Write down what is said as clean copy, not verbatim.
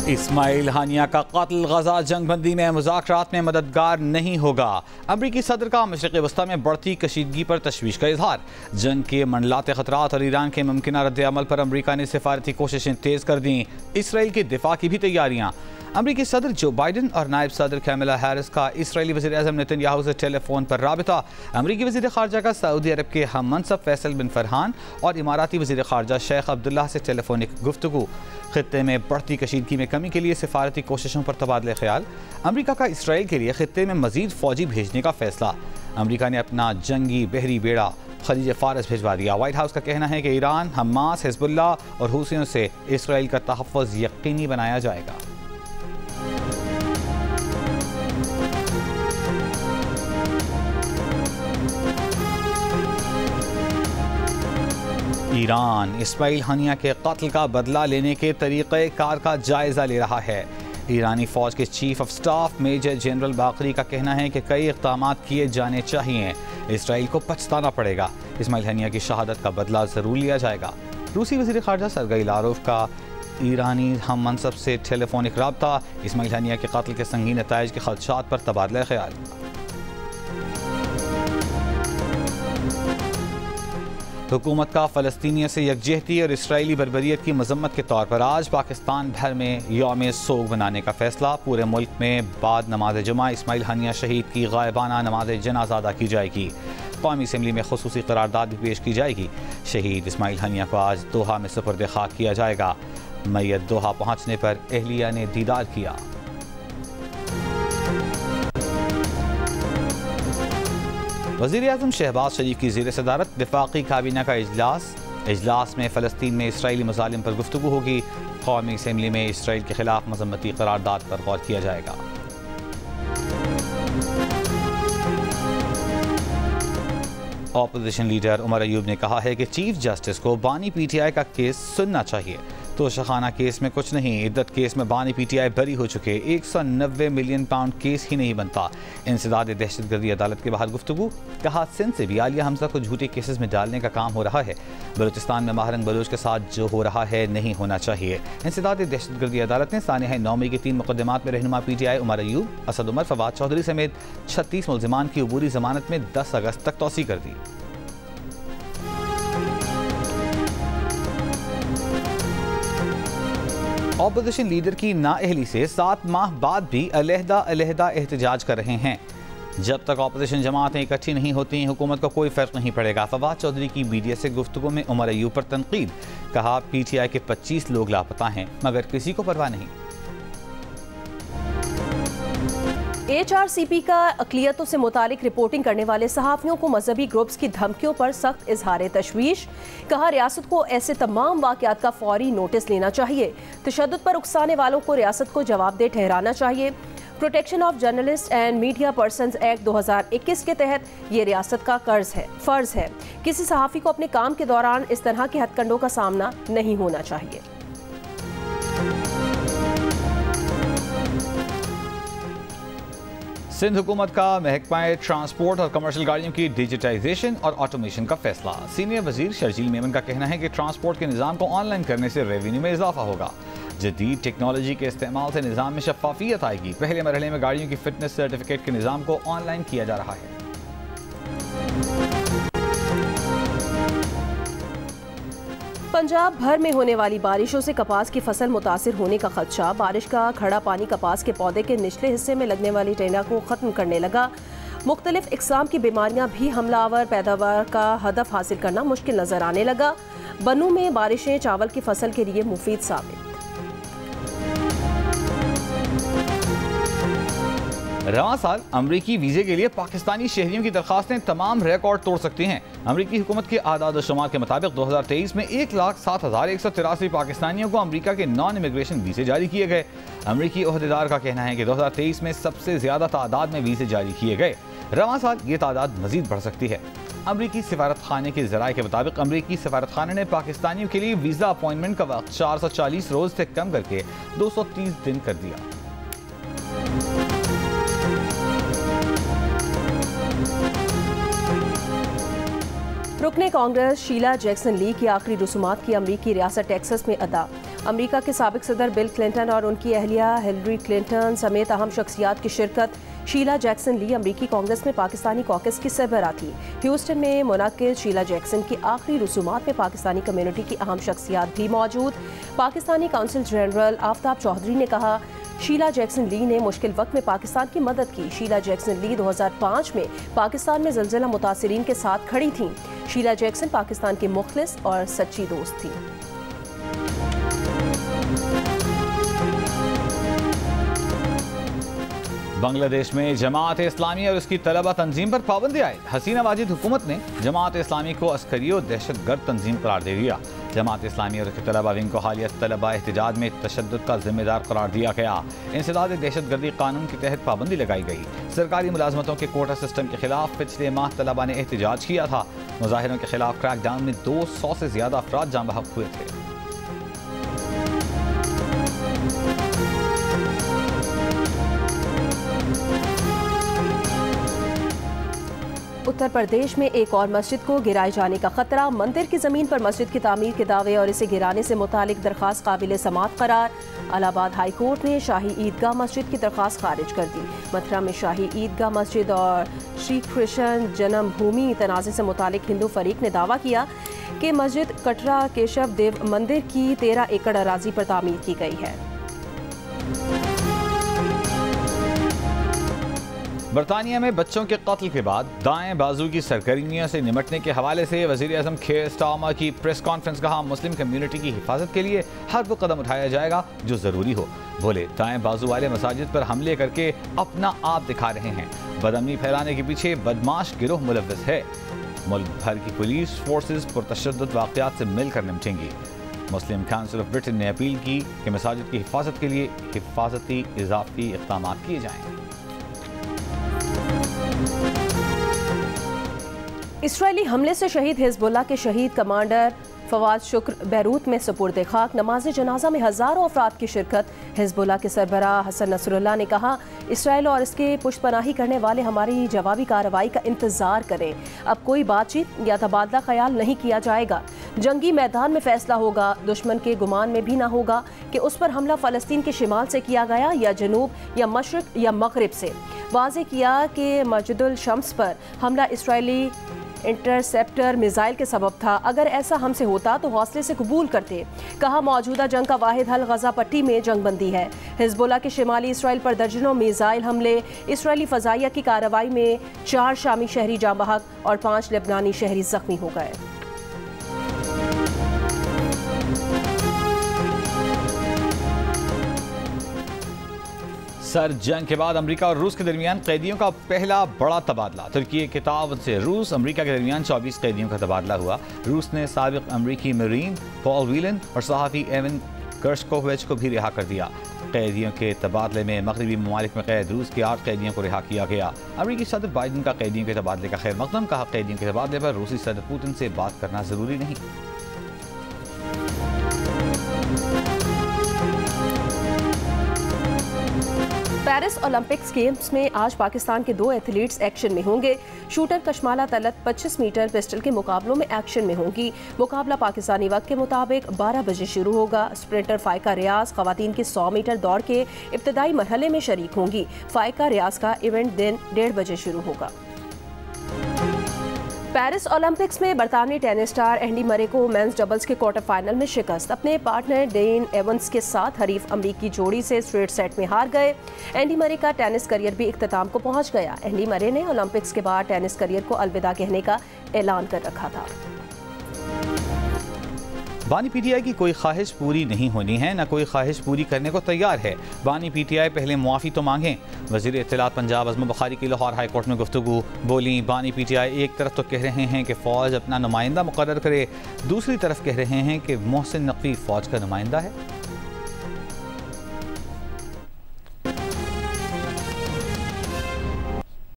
इस्माइल हानिया का कत्ल गजा जंगबंदी में मुज़ाकरात में मददगार नहीं होगा। अमरीकी सदर का मशरिक़ वस्ता में बढ़ती कशीदगी पर तशवीश का इजहार। जंग के मंडलाते खतरात और ईरान के मुमकिन रद्द-ए-अमल पर अमरीका ने सिफारती कोशिशें तेज़ कर दी। इसराइल के दिफा की भी तैयारियाँ। अमरीकी सदर जो बाइडन और नायब सदर कैमला हैरिस का इसराइली वज़ीर-ए-आज़म नेतन्याहू से टेलीफोन पर राबिता। अमरीकी वज़ीर ख़ारजा का सऊदी अरब के हम मनसब फैसल बिन फरहान और इमाराती वज़ीर ख़ारजा शेख अब्दुल्लाह से टेलीफोनिक गुफ्तगू। खित्ते में बढ़ती कशीदगी में कमी के लिए सिफारती कोशिशों पर तबादले ख्याल। अमरीका का इसराइल के लिए खित्ते में मज़ीद फ़ौजी भेजने का फैसला। अमरीका ने अपना जंगी बहरी बेड़ा खलीज फ़ारस भिजवा दिया। वाइट हाउस का कहना है कि ईरान, हमास, हिज़्बुल्लाह और हूसियों से इसराइल का तहफ़्फ़ुज़ यकीनी बनाया जाएगा। ईरान इस्माइल हानिया के कत्ल का बदला लेने के तरीक़े कार का जायज़ा ले रहा है। ईरानी फ़ौज के chief of staff major general Bagheri का कहना है कि कई इक़दाम किए जाने चाहिए। इसराइल को पछताना पड़ेगा। इस्माइल हानिया की शहादत का बदला ज़रूर लिया जाएगा। रूसी वज़ीर ख़ारजा सरगई लारोव का ईरानी हम मनसब से टेलीफोनिक राब्ता। इस्माइल हानिया के कत्ल के संगीन नताइज के ख़दशात पर तबादला ख्याल। हुकूमत का फ़लस्तीनियों से यकजहती और इसराइली बर्बरियत की मजम्मत के तौर पर आज पाकिस्तान भर में यौम सोग मनाने का फैसला। पूरे मुल्क में बाद नमाज जुमा इस्माइल हानिया शहीद की गायबाना नमाज जनाजा अदा की जाएगी। कौमी असम्बली में खुसूसी करारदाद भी पेश की जाएगी। शहीद इस्माइल हानिया को आज दोहा में सुपुर्द खाक किया जाएगा। मैयत दोहा पहुँचने पर अहलिया ने दीदार किया। वज़ीर-ए-आज़म शहबाज शरीफ की ज़ेर सदारत वफाकी काबीना का इजलास में फ़लस्तीन में इसराइली मज़ालिम पर गुफ्तगू होगी। कौमी असम्बली में इसराइल के खिलाफ मज़म्मती करारदाद पर गौर किया जाएगा। अपोजिशन लीडर उमर अयूब ने कहा है कि चीफ जस्टिस को बानी PTI का केस सुनना चाहिए। तो शखाना केस में कुछ नहीं, इद्दत केस में बानी PTI बरी हो चुके। 190 मिलियन पाउंड केस ही नहीं बनता। इंसदाद दहशतगर्दी अदालत के बाहर गुफ्तगू। कहा सिंध से भी आलिया हमजा को झूठे केसेस में डालने का काम हो रहा है। बलूचिस्तान में माहरंग बलूच के साथ जो हो रहा है नहीं होना चाहिए। इंसदाद दहशतगर्दी अदालत ने सानिया 9 मई के 3 मुकदमात में रहनुमा PTI उमर अयूब, असद उमर, फवाद चौधरी समेत 36 मुल्जिमान की अबूरी जमानत में 10 अगस्त तक तौसी कर दी। अपोजिशन लीडर की नाअहली से 7 माह बाद भी अलहदा एहतजाज कर रहे हैं। जब तक अपोजिशन जमातें इकट्ठी नहीं होती हुकूमत को कोई फ़र्क नहीं पड़ेगा। फवाद चौधरी की मीडिया से गुफ्तगू में उमर अयूब पर तनकीद। कहा PTI के 25 लोग लापता हैं मगर किसी को परवाह नहीं। HRCP का अक़लियतों से मुतालिक रिपोर्टिंग करने वाले सहाफ़ियों को मजहबी ग्रुप्स की धमकियों पर सख्त इजहार तशवीश। कहा रियासत को ऐसे तमाम वाक़यात का फौरी नोटिस लेना चाहिए। तशद्दुद पर उकसाने वालों को रियासत को जवाबदेह ठहराना चाहिए। Protection of journalist and media persons act 2021 के तहत ये रियासत का फ़र्ज़ है। किसी सहाफ़ी को अपने काम के दौरान इस तरह के हथकंडों का सामना नहीं होना चाहिए। सिंध हुकूमत का महकमा ट्रांसपोर्ट और कमर्शियल गाड़ियों की डिजिटाइजेशन और ऑटोमेशन का फैसला। सीनियर वजीर शर्जील मेमन का कहना है कि ट्रांसपोर्ट के निज़ाम को ऑनलाइन करने से रेवेन्यू में इजाफा होगा। जदीद टेक्नोलॉजी के इस्तेमाल से निज़ाम में शफाफियत आएगी। पहले मरहले में गाड़ियों की फिटनेस सर्टिफिकेट के निज़ाम को ऑनलाइन किया जा रहा है। पंजाब भर में होने वाली बारिशों से कपास की फसल मुतासिर होने का खदशा। बारिश का खड़ा पानी कपास के पौधे के निचले हिस्से में लगने वाली टेना को ख़त्म करने लगा। मुख्तलिफ इक़साम की बीमारियां भी हमलावर पैदावार का हदफ हासिल करना मुश्किल नजर आने लगा। बनू में बारिशें चावल की फसल के लिए मुफीद साबित। रवां साल अमरीकी वीज़े के लिए पाकिस्तानी शहरियों की दरखास्तें तमाम रिकॉर्ड तोड़ सकती हैं। अमरीकी हुकूमत के आदाद शुमार के मुताबिक 2023 में 1,07,183 पाकिस्तानियों को अमरीका के नॉन इमिग्रेशन वीज़े जारी किए गए। अमरीकी ओहदेदार का कहना है कि 2023 में सबसे ज़्यादा तादाद में वीज़े जारी किए गए। रवां साल ये तादाद मज़ीद बढ़ सकती है। अमरीकी सफारत खाने के ज़राए के मुताबिक अमरीकी सफारत खाने ने पाकिस्तानियों के लिए वीज़ा अपॉइंटमेंट का वक्त 440 रोज़ से कम करके 230 दिन कर दिया। रुकने कांग्रेस शीला जैक्सन ली की आखिरी रसूमात की अमरीकी रियासत टेक्सास में अदा। अमरीका के साबिक सदर बिल क्लिंटन और उनकी अहलिया हिलरी क्लिंटन समेत अहम शख्सियात की शिरकत। शीला जैक्सन ली अमरीकी कांग्रेस में पाकिस्तानी कॉकस की सरबराह थी। ह्यूस्टन में मुनक्किद शीला जैक्सन की आखिरी रसूमात में पाकिस्तानी कम्युनिटी की अहम शख्सियात भी मौजूद। पाकिस्तानी काउंसिल जनरल आफ्ताब चौधरी ने कहा, शीला जैक्सन ली ने मुश्किल वक्त में पाकिस्तान की मदद की। शीला जैक्सन ली 2005 में पाकिस्तान में ज़लज़ला मुतासिरीन के साथ खड़ी थीं। शीला जैक्सन पाकिस्तान की मुखलिस और सच्ची दोस्त थी। बांग्लादेश में जमात इस्लामी और उसकी तलबा तंजीम पर पाबंदी आई। हसीना वाजिद हुकूमत ने जमात इस्लामी को अस्करी और दहशतगर्द तंजीम करार दे दिया। जमात इस्लामी और उसकी तलबा विंग को हालिया तलबा एहतजाज में तशद्दुद का जिम्मेदार करार दिया गया। इंसदाद दहशतगर्दी कानून के तहत पाबंदी लगाई गई। सरकारी मुलाजमतों के कोटा सिस्टम के खिलाफ पिछले माह तलबा ने एहतजाज किया था। मुजाहिरों के खिलाफ क्रैकडाउन में 200 से ज्यादा अफराद जाँ बहक हुए थे। उत्तर प्रदेश में एक और मस्जिद को गिराए जाने का खतरा। मंदिर की जमीन पर मस्जिद की तामीर के दावे और इसे गिराने से मुतालिक दरखास्त काबिल समाअत करार। इलाहाबाद हाई कोर्ट ने शाही ईदगाह मस्जिद की दरखास्त खारिज कर दी। मथुरा में शाही ईदगाह मस्जिद और श्री कृष्ण जन्मभूमि तनाज़े से मुतालिक हिंदू फरीक ने दावा किया कि मस्जिद कटरा केशव देव मंदिर की 13 एकड़ अराजी पर तामीर की गई है। बरतानिया में बच्चों के कत्ल के बाद दाएं बाजू की सरगर्मियों से निमटने के हवाले से वज़ीर आज़म कीर स्टारमर की प्रेस कॉन्फ्रेंस। कहा, मुस्लिम कम्युनिटी की हिफाजत के लिए हर वो कदम उठाया जाएगा जो ज़रूरी हो। बोले, दाएं बाजू वाले मसाजिद पर हमले करके अपना आप दिखा रहे हैं। बदअमनी फैलाने के पीछे बदमाश गिरोह मुलव्वस है। मुल्क भर की पुलिस फोर्सेज पुरतशद्दुद वाक़यात से मिलकर निपटेंगी। मुस्लिम काउंसिल ऑफ ब्रिटेन ने अपील की कि मसाजिद की हिफाजत के लिए हिफाजती इजाफी इक़दाम किए जाएँ। इसराइली हमले से शहीद हिजबुल्लाह के शहीद कमांडर फवाद शुक्र बैरूत में सुपुर्द खाक। नमाज जनाजा में हज़ारों अफराद की शिरकत। हिजबुल्लाह के सरबराह हसन नसरुल्लाह ने कहा, इसराइल और इसके पुष्टपनाही करने वाले हमारी जवाबी कार्रवाई का इंतजार करें। अब कोई बातचीत या तबादला ख्याल नहीं किया जाएगा। जंगी मैदान में फैसला होगा। दुश्मन के गुमान में भी ना होगा कि उस पर हमला फ़लस्तीन के शिमाल से किया गया या जनूब या मशरक़ या मगरिब से। वाज़े किया कि मस्जिदुल शम्स पर हमला इसराइली इंटरसेप्टर मिसाइल के सबब था। अगर ऐसा हमसे होता तो हौसले से कबूल करते। कहा, मौजूदा जंग का वाहिद हल गजा पट्टी में जंगबंदी है। हिजबुल्लाह के शिमाली इसराइल पर दर्जनों मिसाइल हमले। इसराइली फ़ज़ाइया की कार्रवाई में 4 शामी शहरी जाँ बहक और 5 लेबनानी शहरी जख्मी हो गए। सर जंग के बाद अमेरिका और रूस के दरमियान कैदियों का पहला बड़ा तबादला। तुर्की के ताउन से रूस अमेरिका के दरमियान 24 कैदियों का तबादला हुआ। रूस ने साबिक अमेरिकी मरीन पॉल व्हीलन और सहाफ़ी एवन गर्शकोविच को भी रिहा कर दिया। कैदियों के तबादले में मगरबी ममालिक में कैद रूस के 8 कैदियों को रिहा किया गया। अमेरिकी सदर बाइडन का कैदियों के तबादले का खैर मकदम। कहा, कैदियों के तबादले पर रूसी सदर पुतिन से बात करना जरूरी नहीं। पेरिस ओलंपिक्स गेम्स में आज पाकिस्तान के 2 एथलीट्स एक्शन में होंगे। Shooter Kashmala Talat 25 metre pistol के मुकाबलों में एक्शन में होंगी। मुकाबला पाकिस्तानी वक्त के मुताबिक 12 बजे शुरू होगा। स्प्रिंटर फाइका रियाज खवातीन के 100 मीटर दौड़ के इब्तदाई मरहले में शरीक होंगी। फाइका रियाज का इवेंट दिन 1:30 बजे शुरू होगा। पेरिस ओलंपिक्स में बरतानवी टेनिस स्टार एंडी मरे को मेंस डबल्स के क्वार्टर फाइनल में शिकस्त। अपने पार्टनर डेन एवंस के साथ हरीफ अमरीकी जोड़ी से स्ट्रेट सेट में हार गए। एंडी मरे का टेनिस करियर भी इख्तिताम को पहुंच गया। एंडी मरे ने ओलंपिक्स के बाद टेनिस करियर को अलविदा कहने का ऐलान कर रखा था। बानी पीटीआई की कोई ख्वाहिश पूरी नहीं होनी है, न कोई ख्वाहिश पूरी करने को तैयार है। बानी पीटीआई पहले मुआफ़ी तो मांगें। वज़ीर इत्तलात पंजाब अज़म बुखारी की लाहौर हाई कोर्ट में गुफ्तगू। बोली, बानी पीटीआई एक तरफ तो कह रहे हैं कि फ़ौज अपना नुमाइंदा मुकर्रर करे, दूसरी तरफ कह रहे हैं कि मोहसिन नकवी फ़ौज का नुमाइंदा है।